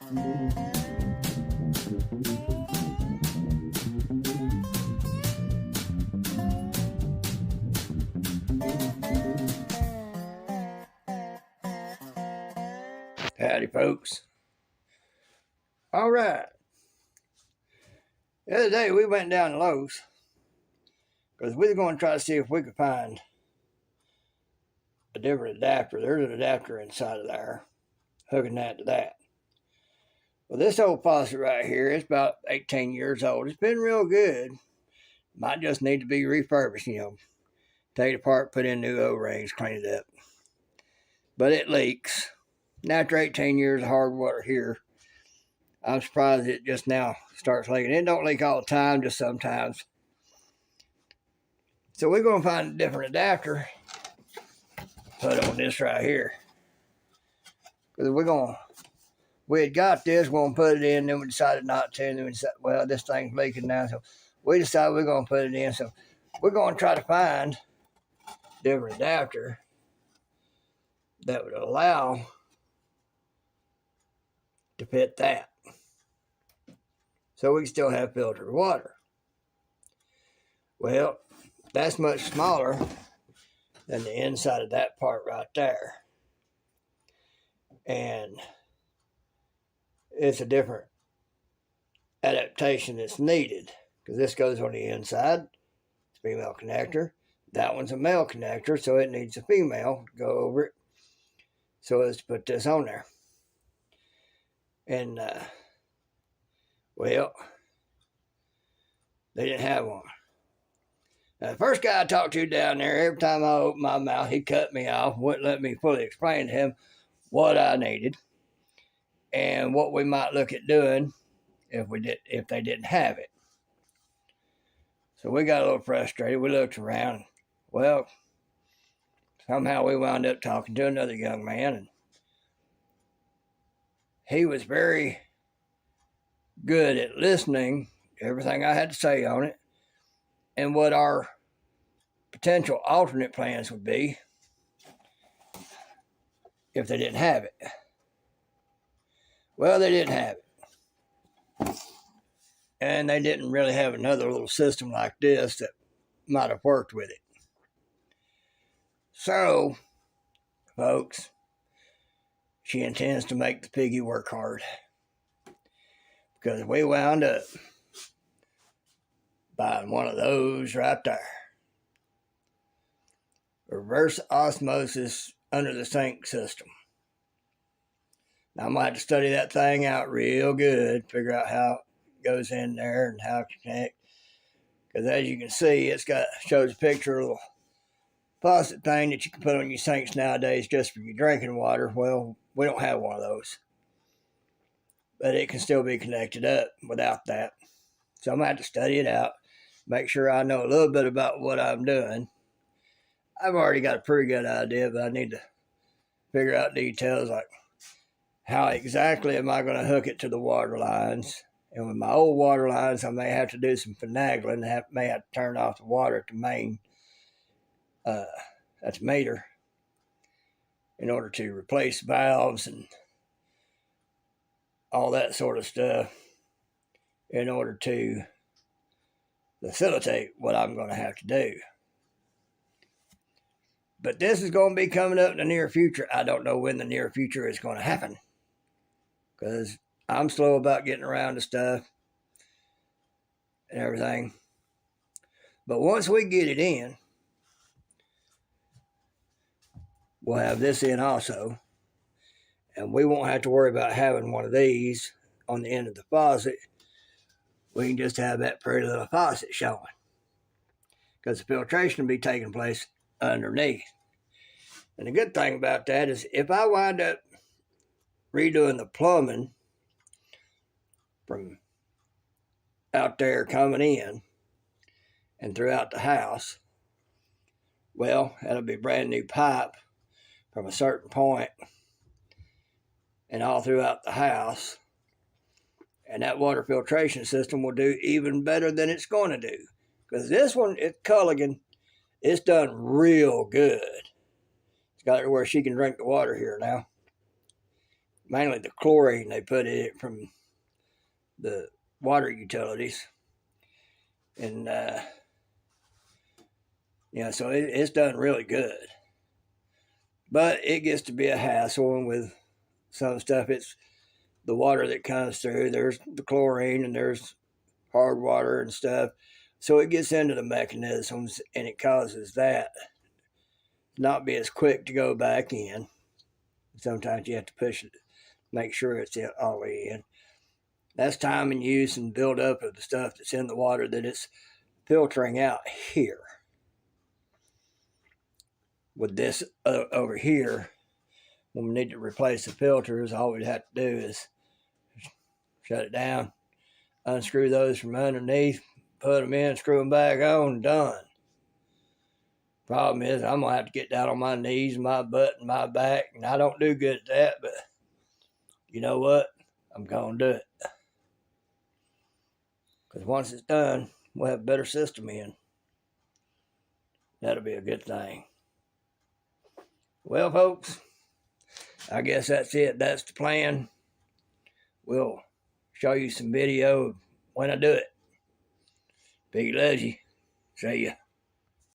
Howdy, folks. All right. The other day we went down to Lowe's because we were going to try to see if we could find a different adapter. There's an adapter inside of there, hooking that to that. Well, this old faucet right here is about 18 years old. It's been real good. Might just need to be refurbished, Take it apart, put in new O-rings, clean it up. But it leaks. And after 18 years of hard water here, I'm surprised it just now starts leaking. It don't leak all the time, just sometimes. So we're going to find a different adapter, put on this right here. Because we had got this, we're going to put it in, then we decided not to, and then we decided, well, this thing's leaking now, so we decided we're going to put it in. So we're going to try to find a different adapter that would allow to fit that. So we can still have filtered water. Well, that's much smaller than the inside of that part right there. And it's a different adaptation that's needed, because this goes on the inside. It's a female connector. That one's a male connector, so it needs a female to go over it. So let's put this on there. And, well, they didn't have one. Now, the first guy I talked to down there, every time I opened my mouth, he cut me off, wouldn't let me fully explain to him what I needed and what we might look at doing if they didn't have it. So we got a little frustrated. We looked around. Well, somehow we wound up talking to another young man, and he was very good at listening to everything I had to say on it and what our potential alternate plans would be if they didn't have it. Well, they didn't have it. And they didn't really have another little system like this that might have worked with it. So, folks, she intends to make the piggy work hard, because we wound up buying one of those right there. Reverse osmosis under the sink system. Now, I might have to study that thing out real good, figure out how it goes in there and how it connects. Because as you can see, shows a picture of a little faucet thing that you can put on your sinks nowadays just for your drinking water. Well, we don't have one of those. But it can still be connected up without that. So I'm going to have to study it out, make sure I know a little bit about what I'm doing. I've already got a pretty good idea, but I need to figure out details like how exactly am I going to hook it to the water lines. And with my old water lines, I may have to do some finagling. May have to turn off the water at the main, at the meter, in order to replace valves and all that sort of stuff, in order to facilitate what I'm going to have to do. But this is going to be coming up in the near future. I don't know when the near future is going to happen, because I'm slow about getting around to stuff and everything. But once we get it in, we'll have this in also. And we won't have to worry about having one of these on the end of the faucet. We can just have that pretty little faucet showing, because the filtration will be taking place underneath. And the good thing about that is if I wind up redoing the plumbing from out there coming in and throughout the house, well, that'll be brand new pipe from a certain point and all throughout the house. And that water filtration system will do even better than it's going to do. Because this one at Culligan, it's done real good. It's got it where she can drink the water here now. mainly the chlorine they put in it from the water utilities. And, so it's done really good. But it gets to be a hassle, and with some stuff, it's the water that comes through. There's the chlorine and there's hard water and stuff. So it gets into the mechanisms and it causes that not be as quick to go back in. Sometimes you have to push it, make sure it's all the way in. That's time and use and build up of the stuff that's in the water that it's filtering out here. With this over here, when we need to replace the filters, all we'd have to do is shut it down, unscrew those from underneath, put them in, screw them back on, done. Problem is, I'm going to have to get down on my knees, my butt, and my back, and I don't do good at that, but you know what? I'm going to do it. Because once it's done, we'll have a better system in. That'll be a good thing. Well, folks, I guess that's it. That's the plan. We'll show you some video when I do it. Piggy loves you. See ya.